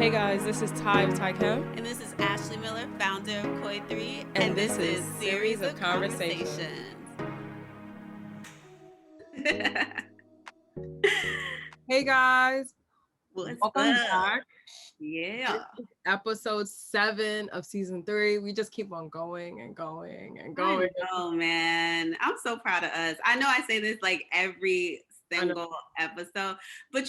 Hey guys, this is Ty with Tycam. And this is Ashley Miller, founder of Koi3. And this is Series of Conversations. Hey guys, What's welcome up? back. Yeah. This is episode 7 of season 3. We just keep on going and going and going. Oh man, I'm so proud of us. I know I say this like every single episode, but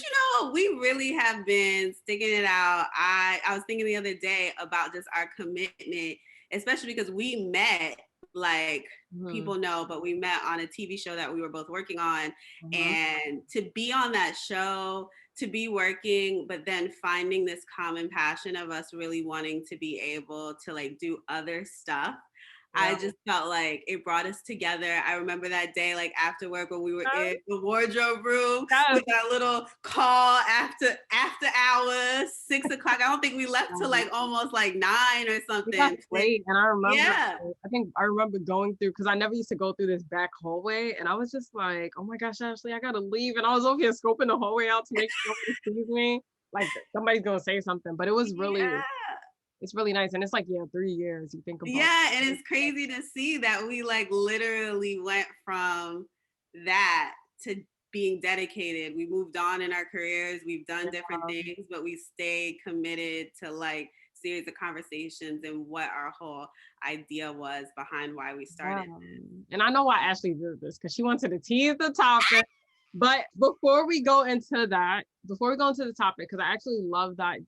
we really have been sticking it out. I was thinking the other day about just our commitment, especially because we met, like people know, but we met on a TV show that we were both working on. And to be on that show, to be working, but then finding this common passion of us really wanting to be able to like do other stuff. I just felt like it brought us together. I remember that day, like after work, when we were in the wardrobe room with that little call after hours, 6 o'clock. I don't think we left till like almost like 9 or something. We got late, and I remember going through, because I never used to go through this back hallway, and I was just like, oh my gosh, Ashley, I gotta leave. And I was over here scoping the hallway out to make sure nobody sees me. Like somebody's gonna say something, but it was really it's really nice. And it's like 3 years you think about. And it's crazy to see that we like literally went from that to being dedicated. We moved on in our careers, we've done different things, but we stayed committed to like series of conversations and what our whole idea was behind why we started this. And I know why Ashley did this, because she wanted to tease the topic. But before we go into the topic, because I actually love that,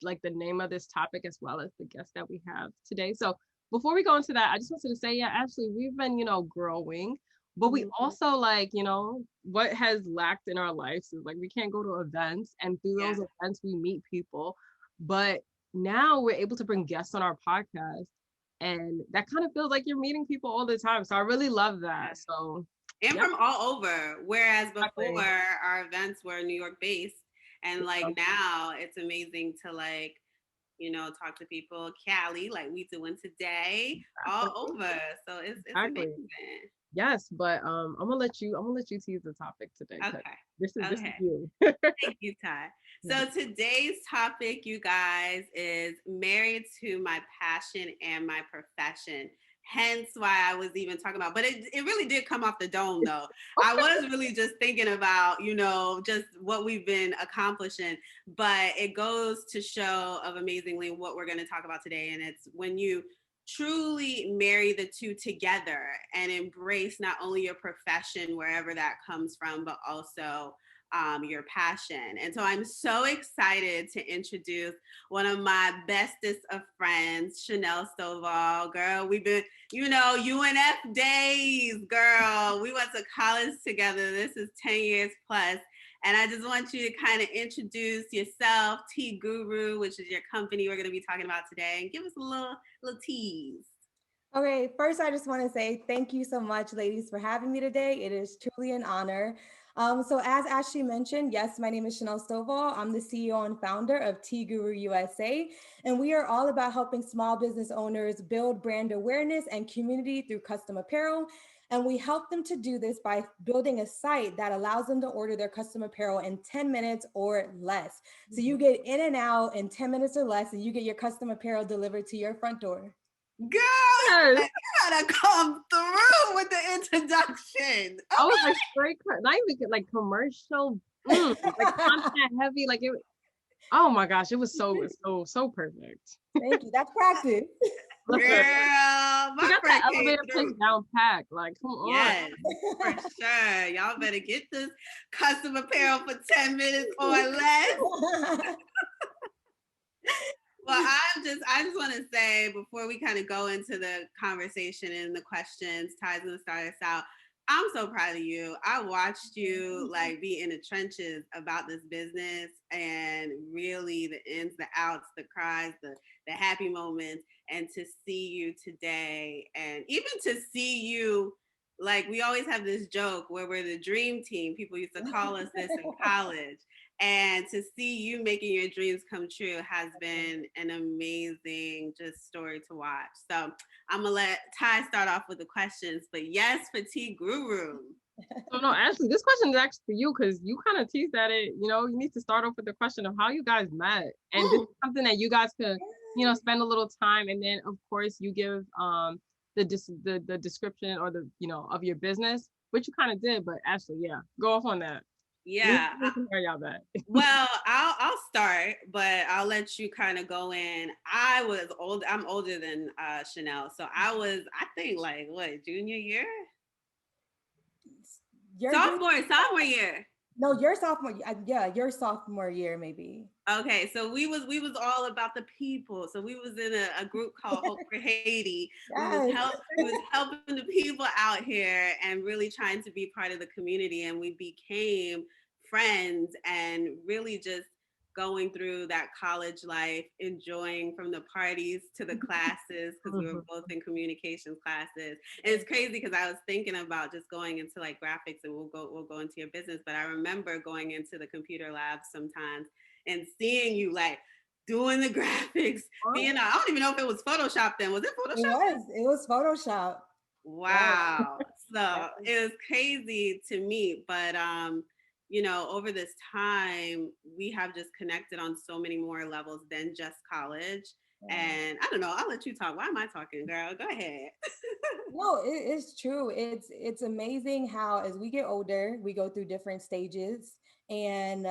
like the name of this topic as well as the guest that we have today. So before we go into that, I just wanted to say, Ashley, we've been, growing, but we also like, what has lacked in our lives is like we can't go to events, and through those events we meet people. But now we're able to bring guests on our podcast, and that kind of feels like you're meeting people all the time. So I really love that. So from all over, whereas before our events were New York based. And like now it's amazing to like, talk to people, Cali, like we doing today, all over. So it's amazing. Yes, but I'm gonna let you tease the topic today. Okay. This is you. Thank you, Ty. So today's topic, you guys, is married to my passion and my profession. Hence why I was even talking about, but it really did come off the dome though. I was really just thinking about, just what we've been accomplishing, but it goes to show of amazingly what we're going to talk about today. And it's when you truly marry the two together and embrace not only your profession, wherever that comes from, but also your passion. And so I'm so excited to introduce one of my bestest of friends, Chanel Stovall. Girl, we've been, UNF days, girl. We went to college together. This is 10 years plus. And I just want you to kind of introduce yourself, TeeGuru, which is your company we're going to be talking about today, and give us a little tease. Okay, first I just want to say thank you so much, ladies, for having me today. It is truly an honor. So as Ashley mentioned, yes, my name is Chanel Stovall. I'm the CEO and founder of TeeGuru USA, and we are all about helping small business owners build brand awareness and community through custom apparel. And we help them to do this by building a site that allows them to order their custom apparel in 10 minutes or less. So you get in and out in 10 minutes or less, and you get your custom apparel delivered to your front door. Girl, you gotta come through with the introduction. I was like straight, not even like commercial, like content heavy. Like it. Oh my gosh, it was so perfect. Thank you. That's practice. Girl, you got the elevator pitch down packed. Like, come on. Yes, for sure. Y'all better get this custom apparel for 10 minutes or less. Well, I just want to say before we kind of go into the conversation and the questions, Ty's going to start us out. I'm so proud of you. I watched you like be in the trenches about this business, and really the ins, the outs, the cries, the happy moments, and to see you today, and even to see you, like we always have this joke where we're the dream team. People used to call us this in college. And to see you making your dreams come true has been an amazing just story to watch. So I'm gonna let Ty start off with the questions, but yes, for TeeGuru. So no, Ashley, this question is actually for you because you kind of teased at it. You know, you need to start off with the question of how you guys met, and this is something that you guys could, spend a little time, and then of course you give the description or the of your business, which you kind of did. But Ashley, yeah, go off on that. Yeah. We can hear y'all that. Well, I'll start, but I'll let you kind of go in. I was old. I'm older than Chanel, so I think like what, junior year, Your sophomore year. No, your sophomore. Yeah, your sophomore year maybe. Okay, so we was all about the people. So we was in a group called Hope for Haiti. Yes. We was helping the people out here and really trying to be part of the community. And we became friends and really just going through that college life, enjoying from the parties to the classes because we were both in communications classes. And it's crazy because I was thinking about just going into like graphics, and we'll go into your business. But I remember going into the computer lab sometimes and seeing you like doing the graphics, being I don't even know if it was Photoshop then. Was it Photoshop? It was Photoshop. Wow. So it was crazy to me. But over this time, we have just connected on so many more levels than just college. And I don't know, I'll let you talk. Why am I talking, girl? Go ahead. No, it's true. It's amazing how as we get older, we go through different stages, and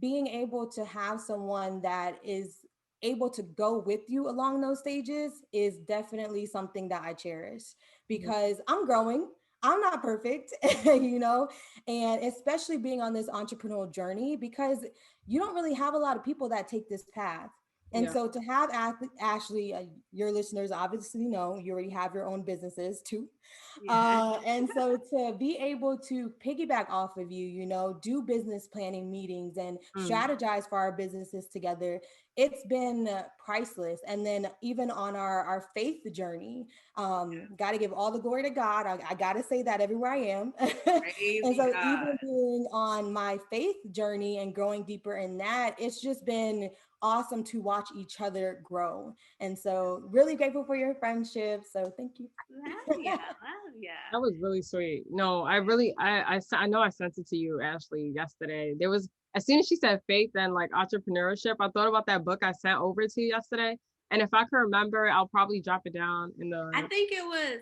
being able to have someone that is able to go with you along those stages is definitely something that I cherish because I'm growing. I'm not perfect, and especially being on this entrepreneurial journey because you don't really have a lot of people that take this path. And so to have Ashley, your listeners obviously know you already have your own businesses too. And so to be able to piggyback off of you, do business planning meetings and strategize for our businesses together, it's been priceless. And then even on our faith journey, got to give all the glory to God. I got to say that everywhere I am. And so even being on my faith journey and growing deeper in that, it's just been awesome to watch each other grow. And so really grateful for your friendship. So thank you. Love ya. That was really sweet. No, I really, I know I sent it to you, Ashley, yesterday. There was, as soon as she said faith and like entrepreneurship, I thought about that book I sent over to you yesterday. And if I can remember, I'll probably drop it down in the. I think it was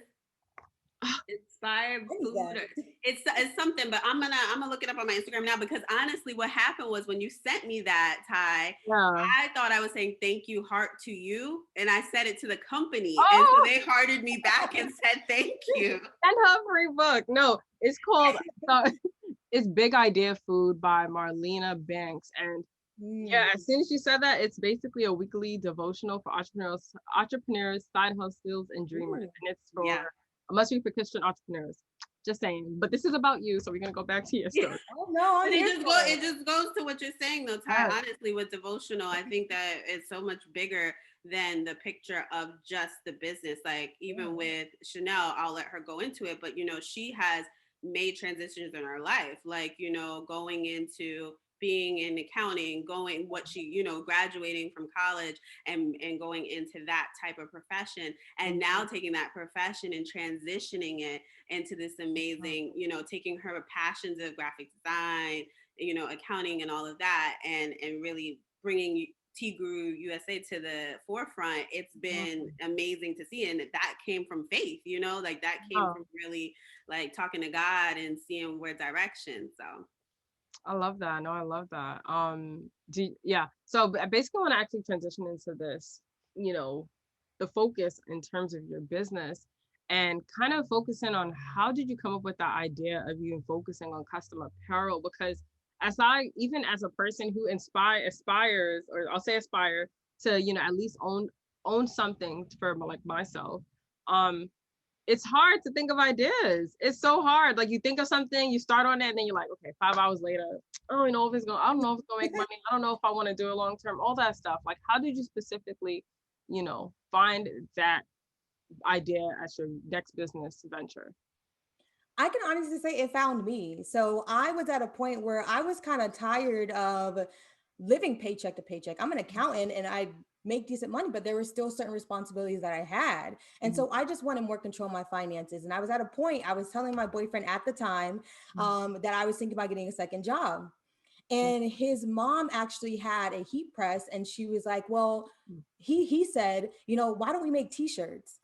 Inspired Food. It's something, but I'm gonna look it up on my Instagram now because honestly, what happened was when you sent me that, Ty, I thought I was saying thank you, heart to you, and I said it to the company, and so they hearted me back and said thank you. Send her a free book. No, it's called it's Big Idea Food by Marlena Banks, and as soon as you said that, it's basically a weekly devotional for entrepreneurs, side hustles, and dreamers, and it's for. Must be for Christian entrepreneurs. Just saying. But this is about you, so we're gonna go back to your story. Oh no, it just goes to what you're saying though, Ty. Honestly, with devotional, I think that it's so much bigger than the picture of just the business. Like even with Chanel, I'll let her go into it, but she has made transitions in her life, like going into being in accounting, graduating from college and going into that type of profession, and now taking that profession and transitioning it into this amazing, taking her passions of graphic design, accounting and all of that, and really bringing TeeGuru USA to the forefront. It's been amazing to see, and that came from faith, like that came from really like talking to God and seeing where direction. So I love that. No, I love that. So basically I want to actually transition into this, the focus in terms of your business and kind of focusing on how did you come up with the idea of even focusing on custom apparel? Because even as a person who aspires, or I'll say aspire to, at least own something for like myself, it's hard to think of ideas. It's so hard. Like you think of something, you start on it, and then you're like, okay, 5 hours later, I don't know if it's gonna make money. I don't know if I want to do it long term, all that stuff. Like how did you specifically, find that idea as your next business venture? I can honestly say it found me. So I was at a point where I was kind of tired of living paycheck to paycheck. I'm an accountant and I make decent money, but there were still certain responsibilities that I had. And so I just wanted more control of my finances. And I was at a point, I was telling my boyfriend at the time that I was thinking about getting a second job. And his mom actually had a heat press, and she was like, well, he said, you know, why don't we make t-shirts?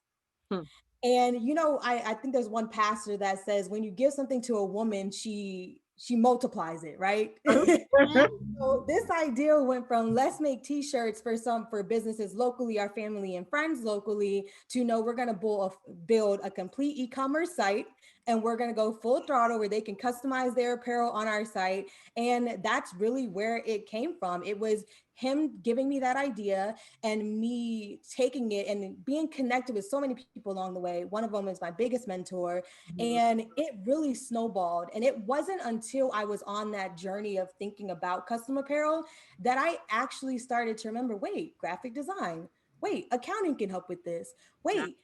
And, you know, I think there's one pastor that says when you give something to a woman, she multiplies it, right? So this idea went from let's make t-shirts for businesses locally, our family and friends locally, to no, we're going to build a complete e-commerce site, and we're going to go full throttle where they can customize their apparel on our site. And that's really where it came from. It was him giving me that idea and me taking it and being connected with so many people along the way. One of them is my biggest mentor, and it really snowballed. And it wasn't until I was on that journey of thinking about custom apparel that I actually started to remember, wait, graphic design, wait, accounting can help with this. Wait,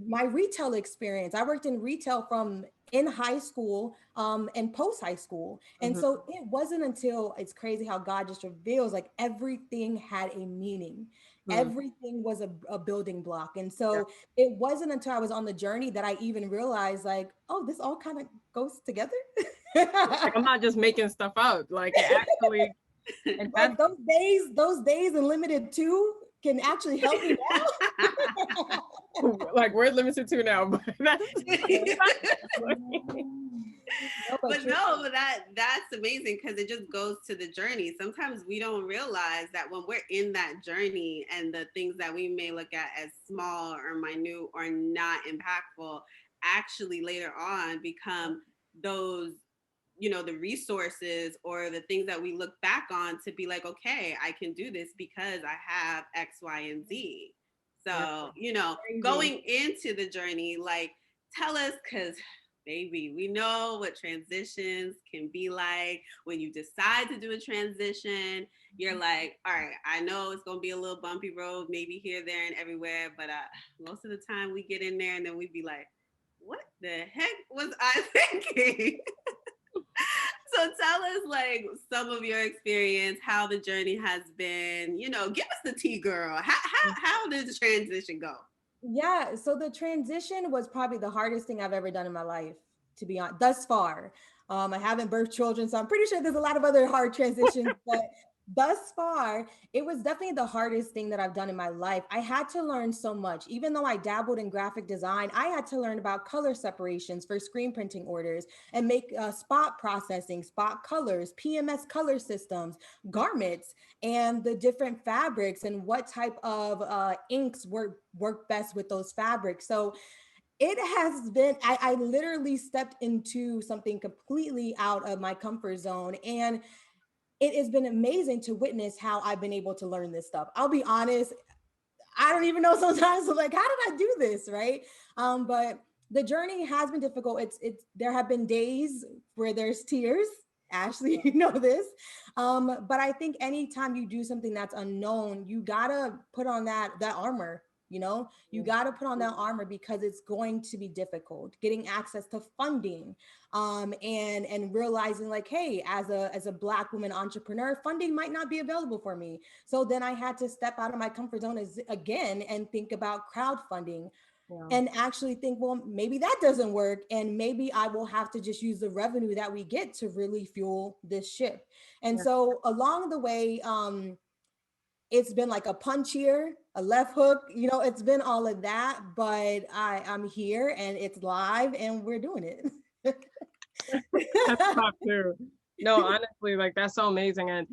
my retail experience. I worked in retail from in high school and post high school. And so it wasn't until, it's crazy how God just reveals like everything had a meaning. Everything was a building block. And so it wasn't until I was on the journey that I even realized like, oh, this all kind of goes together. Like, I'm not just making stuff up. Like it actually, and like those days in limited 2 can actually help me now. Like we're limited to now, but that's but no, that's amazing because it just goes to the journey. Sometimes we don't realize that when we're in that journey and the things that we may look at as small or minute or not impactful actually later on become those, you know, the resources or the things that we look back on to be like, okay, I can do this because I have X, Y, and Z. So, you know, going into the journey, like, tell us, because baby, we know what transitions can be like. When you decide to do a transition, you're like, all right, I know it's going to be a little bumpy road, maybe here, there, and everywhere. But most of the time we get in there and then we be like, what the heck was I thinking? So tell us like some of your experience, how the journey has been, you know, give us the tea, girl. How did the transition go? Yeah, so the transition was probably the hardest thing I've ever done in my life, to be honest, thus far. I haven't birthed children, so I'm pretty sure there's a lot of other hard transitions, but thus far, it was definitely the hardest thing that I've done in my life. I had to learn so much. Even though I dabbled in graphic design, I had to learn about color separations for screen printing orders and make spot processing, spot colors, PMS color systems, garments, and the different fabrics and what type of inks work best with those fabrics. So it has been, I literally stepped into something completely out of my comfort zone. And it has been amazing to witness how I've been able to learn this stuff. I'll be honest, I don't even know sometimes. I'm like, how did I do this, right? But the journey has been difficult. There have been days where there's tears. Ashley, you know this. But I think anytime you do something that's unknown, you gotta put on that armor. You know, you got to put on that armor because it's going to be difficult getting access to funding, and realizing like, hey, as a Black woman entrepreneur, funding might not be available for me. So then I had to step out of my comfort zone again and think about crowdfunding. And actually think, well, maybe that doesn't work. And maybe I will have to just use the revenue that we get to really fuel this ship. And so along the way, it's been like a punch here, a left hook, you know, it's been all of that, but I'm here and it's live and we're doing it. That's tough too. No, honestly, like that's so amazing. And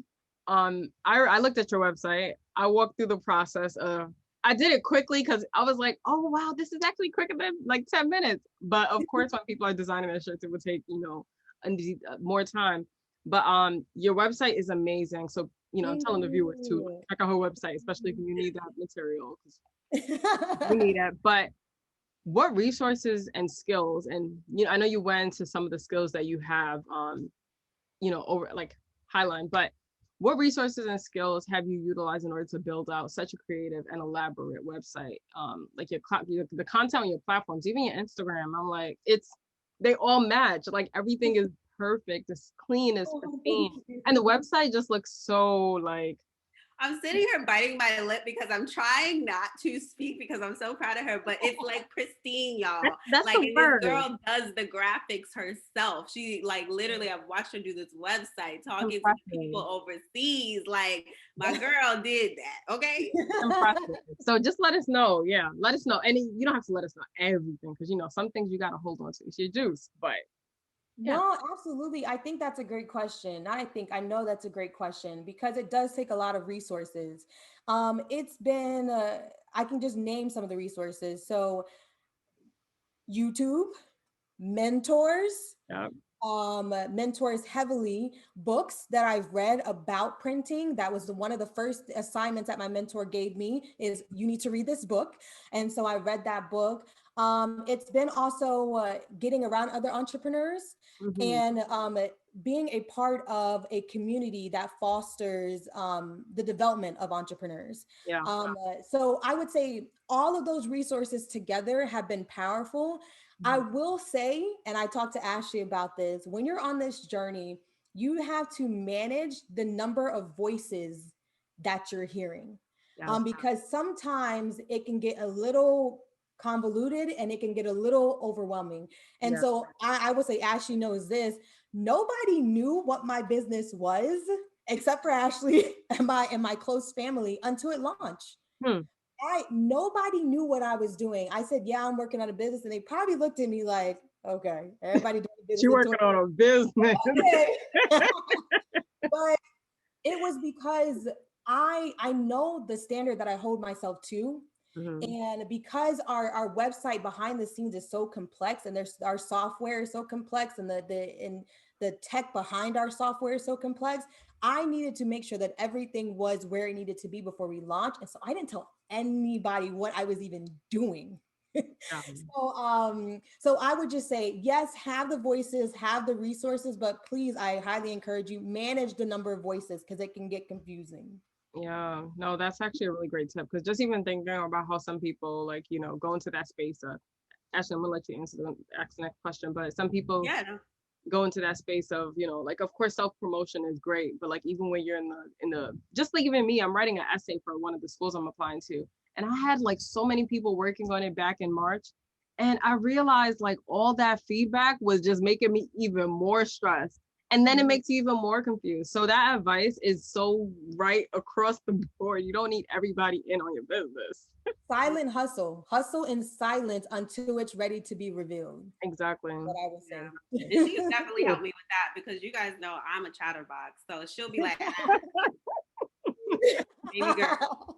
I looked at your website. I walked through the process of, I did it quickly because I was like, oh wow, this is actually quicker than like 10 minutes. But of course, when people are designing their shirts, it would take, you know, more time. But your website is amazing. So, you know, I'm telling the viewers to check out her website, especially if you need that material, because you need it. But what resources and skills, and you know, I know you went into some of the skills that you have, you know, over like Highline, but what resources and skills have you utilized in order to build out such a creative and elaborate website? Like the content on your platforms, even your Instagram, I'm like, they all match. Like everything is perfect, it's clean, it's Oh, pristine. thank you. And the website just looks so like, I'm sitting here biting my lip because I'm trying not to speak because I'm so proud of her, but it's like pristine, y'all. that's Like, the and this word. girl does the graphics herself. She like literally, I've watched her do this website, talking to the people overseas. Like, my girl did that. Okay. Impressive. So just let us know. Yeah, let us know. And you don't have to let us know everything, because you know some things you got to hold on to. It's your juice, but yeah. No, absolutely. I think that's a great question. I know that's a great question because it does take a lot of resources. It's been, I can just name some of the resources. So YouTube, mentors, Yeah. mentors heavily, books that I've read about printing. That was one of the first assignments that my mentor gave me is you need to read this book. And so I read that book. It's been also getting around other entrepreneurs Mm-hmm. and being a part of a community that fosters the development of entrepreneurs. Yeah. So I would say all of those resources together have been powerful. I will say, and I talked to Ashley about this, when you're on this journey, you have to manage the number of voices that you're hearing. Yes. Because sometimes it can get a little convoluted and it can get a little overwhelming. And Yeah. so I would say Ashley knows this. Nobody knew what my business was except for Ashley and my close family until it launched. Hmm. Nobody knew what I was doing. I said, yeah, I'm working on a business. And they probably looked at me like, okay, everybody doing business. She working on a business. Okay. But it was because I know the standard that I hold myself to. Mm-hmm. And because our website behind the scenes is so complex and there's our software is so complex and the tech behind our software is so complex, I needed to make sure that everything was where it needed to be before we launched. And so I didn't tell anybody what I was even doing. Yeah. So I would just say, yes, have the voices, have the resources, but please, I highly encourage you, manage the number of voices because it can get confusing. Yeah, no, that's actually a really great tip, because just even thinking about how some people, like, you know, go into that space. Actually, I'm gonna let you ask the next question, but some people Yeah. No. go into that space of, you know, like, of course self promotion is great, but like even when you're in the just like even me, I'm writing an essay for one of the schools I'm applying to, and I had like so many people working on it back in March, and I realized like all that feedback was just making me even more stressed, and then it makes you even more confused. So that advice is so right across the board. You don't need everybody in on your business. Silent hustle in silence until it's ready to be revealed. Exactly. What I would say. Yeah. And she's definitely helped me with that because you guys know I'm a chatterbox. So she'll be like, baby girl,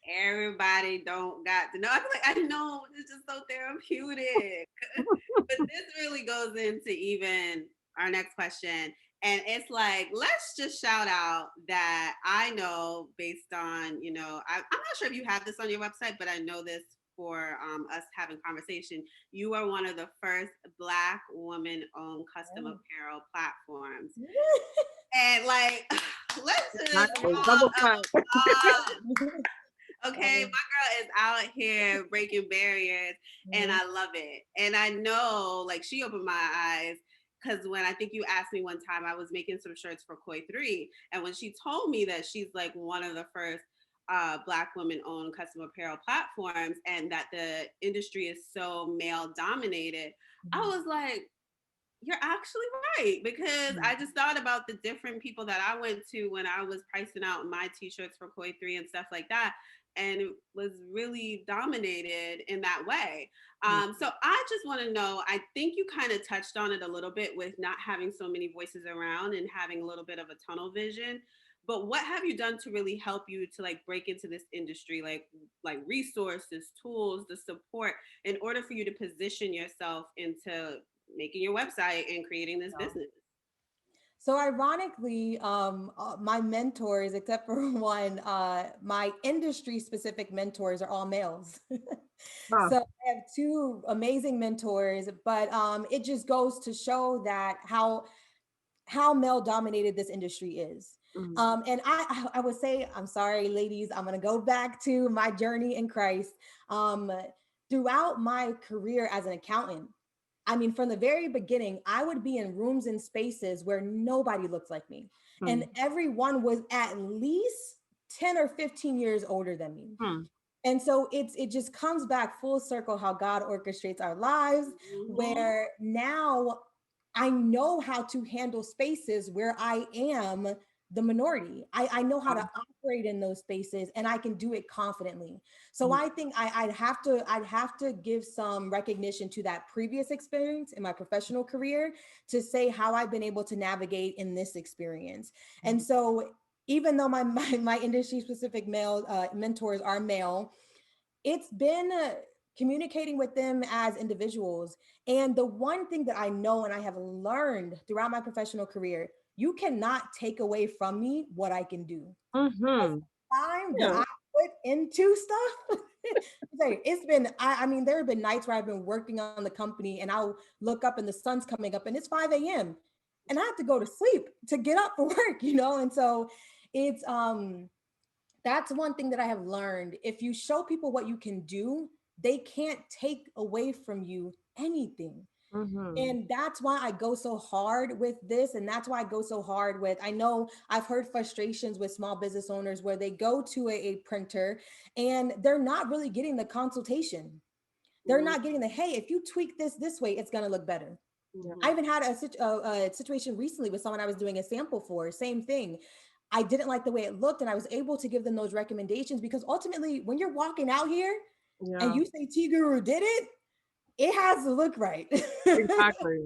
everybody don't got to know. I feel like I know it's just so therapeutic. But this really goes into even our next question. And it's like, let's just shout out that I know based on, you know, I'm not sure if you have this on your website, but I know this for us having conversation. You are one of the first Black woman-owned custom apparel platforms. And like, let's just double clap. Okay, my girl is out here breaking barriers and I love it. And I know like she opened my eyes because when I think you asked me one time, I was making some shirts for Koi 3. And when she told me that she's like one of the first Black women owned custom apparel platforms and that the industry is so male dominated, I was like, you're actually right, because I just thought about the different people that I went to when I was pricing out my t-shirts for Koi 3 and stuff like that. And it was really dominated in that way. So I just want to know, I think you kind of touched on it a little bit with not having so many voices around and having a little bit of a tunnel vision. But what have you done to really help you to like break into this industry, like resources, tools, the support, in order for you to position yourself into making your website and creating this business? So ironically, my mentors, except for one, my industry specific mentors are all males. Huh. So I have two amazing mentors, but it just goes to show that how male dominated this industry is. And I would say, I'm sorry, ladies, I'm going to go back to my journey in Christ. Throughout my career as an accountant, I mean, from the very beginning, I would be in rooms and spaces where nobody looked like me. And everyone was at least 10 or 15 years older than me. And so it just comes back full circle how God orchestrates our lives, where now I know how to handle spaces where I am the minority. I know how to operate in those spaces, and I can do it confidently. So I think I'd have to give some recognition to that previous experience in my professional career to say how I've been able to navigate in this experience. And so even though my industry specific male mentors are male, it's been communicating with them as individuals. And the one thing that I know and I have learned throughout my professional career, you cannot take away from me what I can do. Time that I put into stuff. It's been, I mean, there have been nights where I've been working on the company and I'll look up and the sun's coming up and it's 5 a.m. and I have to go to sleep to get up for work, you know? And so it's, that's one thing that I have learned. If you show people what you can do, they can't take away from you anything. And that's why I go so hard with this. And that's why I go so hard with, I know I've heard frustrations with small business owners where they go to a printer and they're not really getting the consultation. They're not getting the, hey, if you tweak this way, it's going to look better. I even had a situation recently with someone I was doing a sample for, same thing. I didn't like the way it looked, and I was able to give them those recommendations because ultimately when you're walking out here and you say TeeGuru did it, it has to look right. Exactly.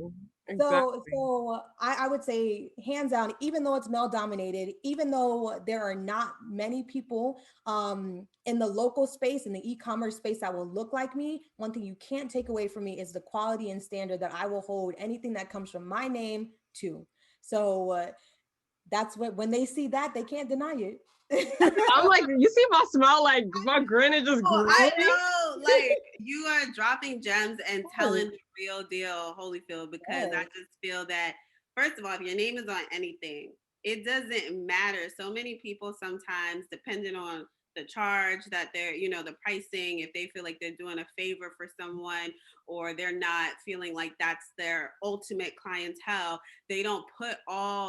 So I would say hands down, even though it's male dominated, even though there are not many people in the local space, in the e-commerce space that will look like me, one thing you can't take away from me is the quality and standard that I will hold anything that comes from my name to. So that's what, when they see that, they can't deny it. I'm like, you see my smile, like my grin is just growing. I know, like you are dropping gems and telling the real deal, Holyfield, because I just feel that, first of all, if your name is on anything, it doesn't matter. So many people sometimes, depending on the charge that they're, you know, the pricing, if they feel like they're doing a favor for someone or they're not feeling like that's their ultimate clientele, they don't put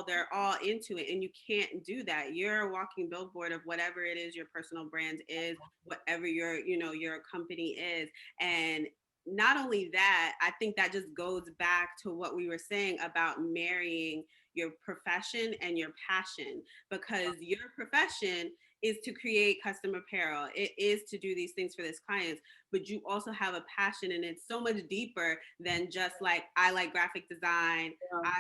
their all into it. And you can't do that. You're a walking billboard of whatever it is your personal brand is, whatever your, you know, your company is. And not only that, I think that just goes back to what we were saying about marrying your profession and your passion, because your profession is to create custom apparel. It is to do these things for this clients, but you also have a passion, and it's so much deeper than just like, I like graphic design, I'm an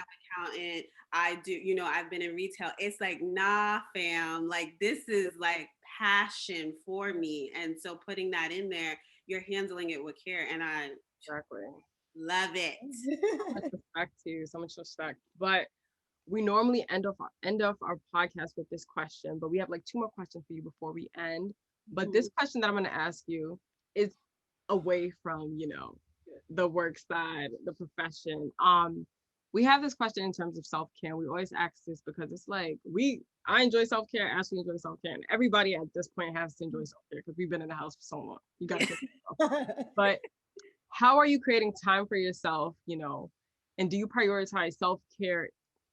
accountant, I do, you know, I've been in retail. It's like, nah, fam, like this is like passion for me. And so putting that in there, you're handling it with care, and I love it. So much respect to you, so much respect. But we normally end off our podcast with this question, but we have like 2 more questions for you before we end. But this question that I'm going to ask you is away from, you know, the work side, the profession. We have this question in terms of self-care. We always ask this because it's like I enjoy self-care, Ashley enjoys self-care, and everybody at this point has to enjoy self-care because we've been in the house for so long. You gotta take yourself. But how are you creating time for yourself, you know, and do you prioritize self-care?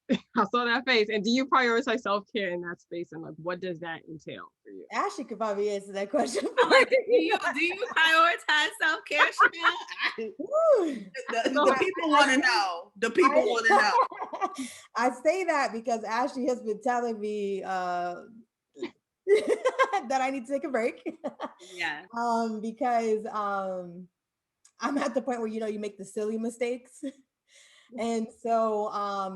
I saw that face. And do you prioritize self-care in that space? And like, what does that entail for you? Ashley could probably answer that question. I'm like, do you prioritize self-care, Chanel? The people want to know. The people want to know. I say that because Ashley has been telling me that I need to take a break. Yeah. Because I'm at the point where, you know, you make the silly mistakes. And so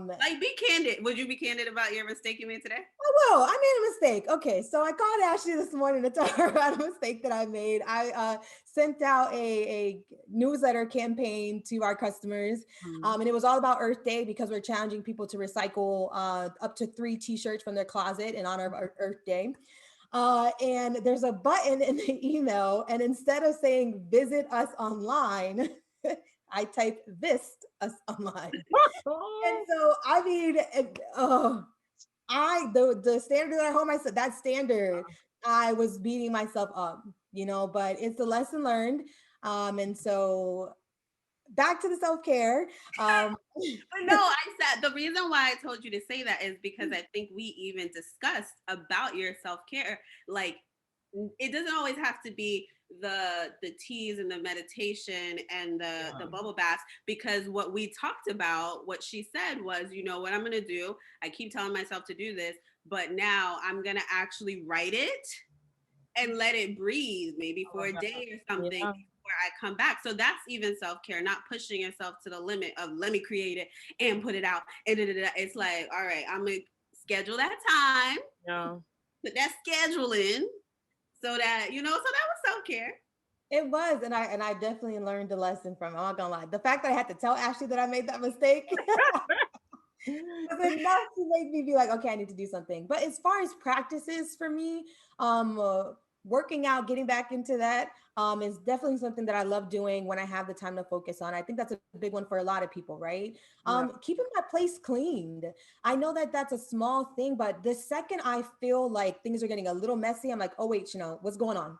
like, be candid. Would you be candid about your mistake you made today? I will. I made a mistake. Okay, so I called Ashley this morning to tell her about a mistake that I made. I sent out a newsletter campaign to our customers, and it was all about Earth Day because we're challenging people to recycle up to 3 t-shirts from their closet in honor of Earth Day. And there's a button in the email, and instead of saying visit us online, I type "vist us online." And so, I mean, the standard that I hold myself, that standard, I was beating myself up, you know, but it's a lesson learned. And so back to the self-care. But no, I said the reason why I told you to say that is because I think we even discussed about your self-care. Like, it doesn't always have to be the teas and the meditation and the bubble baths, because what we talked about, what she said was, you know what I'm gonna do? I keep telling myself to do this, but now I'm gonna actually write it and let it breathe, maybe for a day or something before I come back. So that's even self-care, not pushing yourself to the limit of let me create it and put it out. And it's like, all right, I'm gonna schedule that time, put that schedule in, so that, so that was self-care. It was, and I definitely learned the lesson from it. I'm not gonna lie. The fact that I had to tell Ashley that I made that mistake was enough to make me be like, okay, I need to do something. But as far as practices for me, working out, getting back into that, is definitely something that I love doing when I have the time to focus on. I think that's a big one for a lot of people, right? Keeping my place cleaned. I know that that's a small thing, but the second I feel like things are getting a little messy, I'm like, oh wait, what's going on?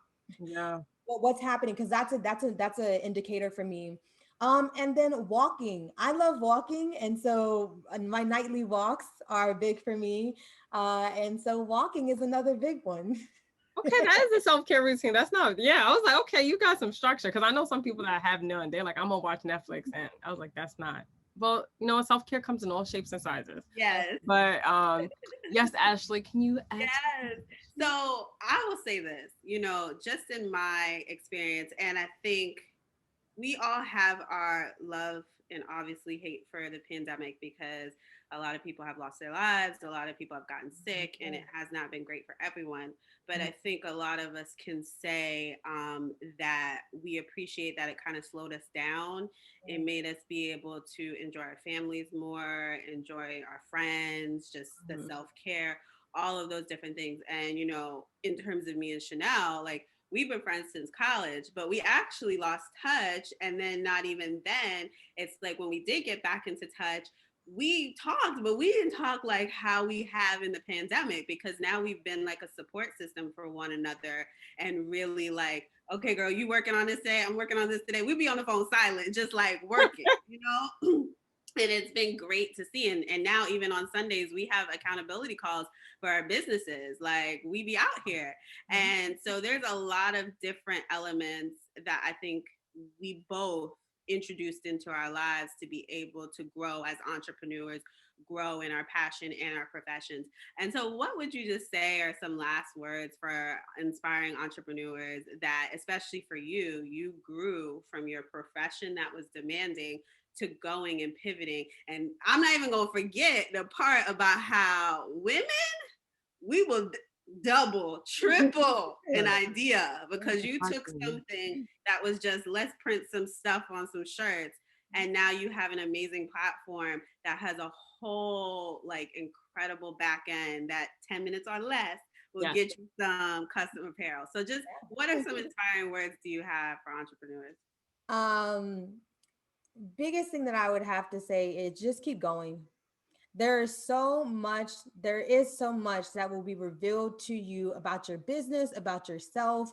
What's happening? Because that's an indicator for me. And then walking. I love walking, and so my nightly walks are big for me. And so walking is another big one. Okay, that is a self-care routine. That's not, I was like, okay, you got some structure. Because I know some people that have none. They're like, I'm gonna watch Netflix, and I was like, that's not. Well, self-care comes in all shapes and sizes. Yes. But yes, Ashley, can you add? Yes. So I will say this, just in my experience, and I think we all have our love and obviously hate for the pandemic, because a lot of people have lost their lives, a lot of people have gotten sick, and it has not been great for everyone. But I think a lot of us can say that we appreciate that it kind of slowed us down. It made us be able to enjoy our families more, enjoy our friends, just the self-care, all of those different things. And, in terms of me and Chanel, like, we've been friends since college, but we actually lost touch. And then not even then, it's like when we did get back into touch, we talked, but we didn't talk like how we have in the pandemic, because now we've been like a support system for one another, and really like, okay, girl, you working on this today? I'm working on this today. We'd be on the phone silent, just like working, And it's been great to see. And now even on Sundays, we have accountability calls for our businesses. Like, we be out here. And so there's a lot of different elements that I think we both introduced into our lives to be able to grow as entrepreneurs, grow in our passion and our professions. And so what would you just say are some last words for inspiring entrepreneurs that, especially for you, you grew from your profession that was demanding to going and pivoting? And I'm not even going to forget the part about how women, we will double, triple an idea, because you took something that was just, let's print some stuff on some shirts, and now you have an amazing platform that has a whole like incredible back end that 10 minutes or less will get you some custom apparel. So just what are some inspiring words do you have for entrepreneurs? Biggest thing that I would have to say is just keep going. There is so much that will be revealed to you about your business, about yourself,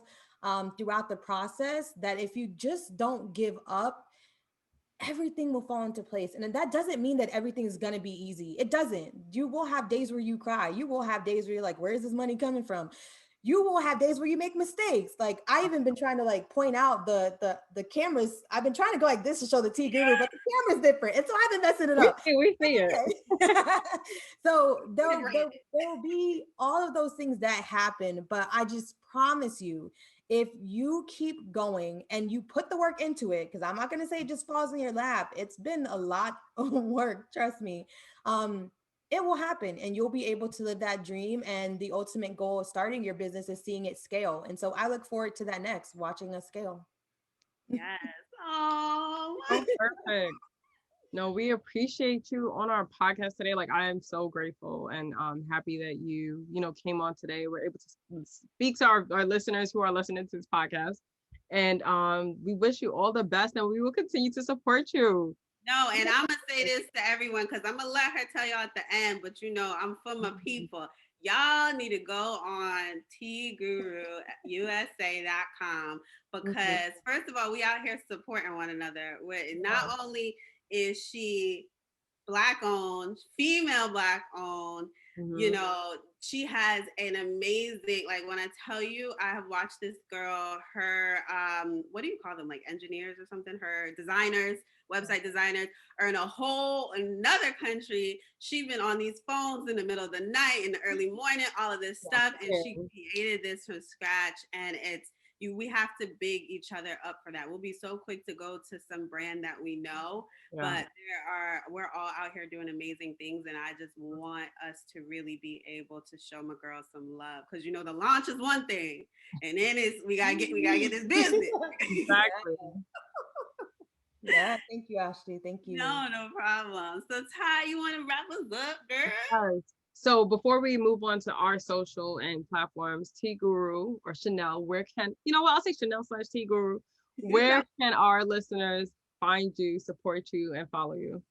throughout the process, that if you just don't give up, everything will fall into place. And that doesn't mean that everything is going to be easy. It doesn't. You will have days where you cry. You will have days where you're like, where is this money coming from? You will have days where you make mistakes. Like, I even been trying to like point out the cameras. I've been trying to go like this to show the TeeGuru, but the camera's different. And so I've been messing it up. We see it. So there'll be all of those things that happen. But I just promise you, if you keep going and you put the work into it, because I'm not going to say it just falls in your lap. It's been a lot of work, trust me. It will happen, and you'll be able to live that dream. And the ultimate goal of starting your business is seeing it scale. And so I look forward to that next, watching us scale. Yes. Oh, perfect. No, we appreciate you on our podcast today. Like, I am so grateful and happy that you came on today. We're able to speak to our listeners who are listening to this podcast. And we wish you all the best, and we will continue to support you. No, and I'm going to say this to everyone, because I'm going to let her tell y'all at the end, but I'm for my people. y'all need to go on TeeGuru USA.com because first of all, we out here supporting one another. Not only is she Black owned, female Black owned, you know, she has an amazing, like when I tell you, I have watched this girl, her, what do you call them? Like engineers or something? Her designers, website designers are in another country. She's been on these phones in the middle of the night, in the early morning, all of this stuff. And she created this from scratch. And we have to big each other up for that. We'll be so quick to go to some brand that we know, but we're all out here doing amazing things. And I just want us to really be able to show my girls some love. Cause you know, the launch is one thing and then we gotta get this business. Exactly. Yeah, thank you, Ashley. Thank you. No problem. So Ty, you want to wrap us up, girl? Yes. So before we move on to our social and platforms, TeeGuru or Chanel, where can, you know what, I'll say Chanel / TeeGuru, where can our listeners find you, support you, and follow you?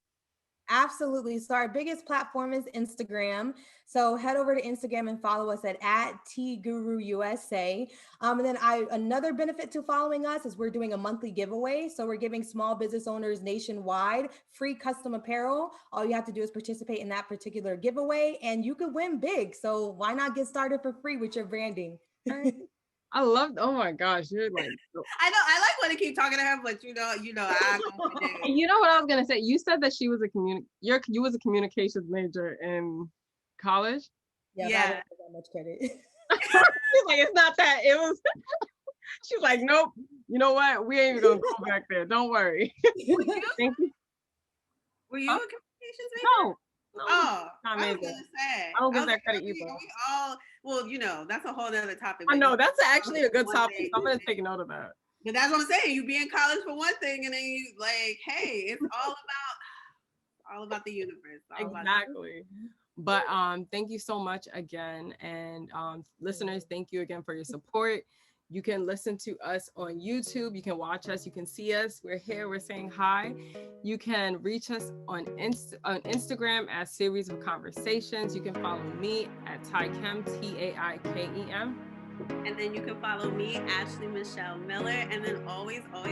Absolutely. So our biggest platform is Instagram. So head over to Instagram and follow us at TeeGuru USA. And then another benefit to following us is we're doing a monthly giveaway. So we're giving small business owners nationwide free custom apparel. All you have to do is participate in that particular giveaway and you could win big. So why not get started for free with your branding? I love, oh my gosh, you're like. I know, I like when I keep talking to her, but you know, you know what I was gonna say? You said that she was you was a communications major in college. Yeah. I don't give that much credit. She's like, it's not that. It was. She's like, nope. You know what? We ain't even gonna go back there. Don't worry. Thank you. Were you a communications major? No. I was gonna say. I don't give that credit either. Well, you know, that's a whole other topic. I know that's actually a good topic. I'm gonna take note of that. But that's what I'm saying. You be in college for one thing, and then you like, hey, it's all about the universe. Exactly. But thank you so much again, and listeners, thank you again for your support. You can listen to us on YouTube. You can watch us. You can see us. We're here. We're saying hi. You can reach us on Instagram at Series of Conversations. You can follow me at Taikem, TAIKEM. And then you can follow me, Ashley Michelle Miller. And then always follow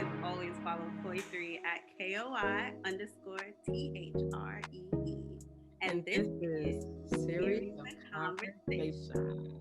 Koi3 at KOI_THREE. And this is Series of Conversations.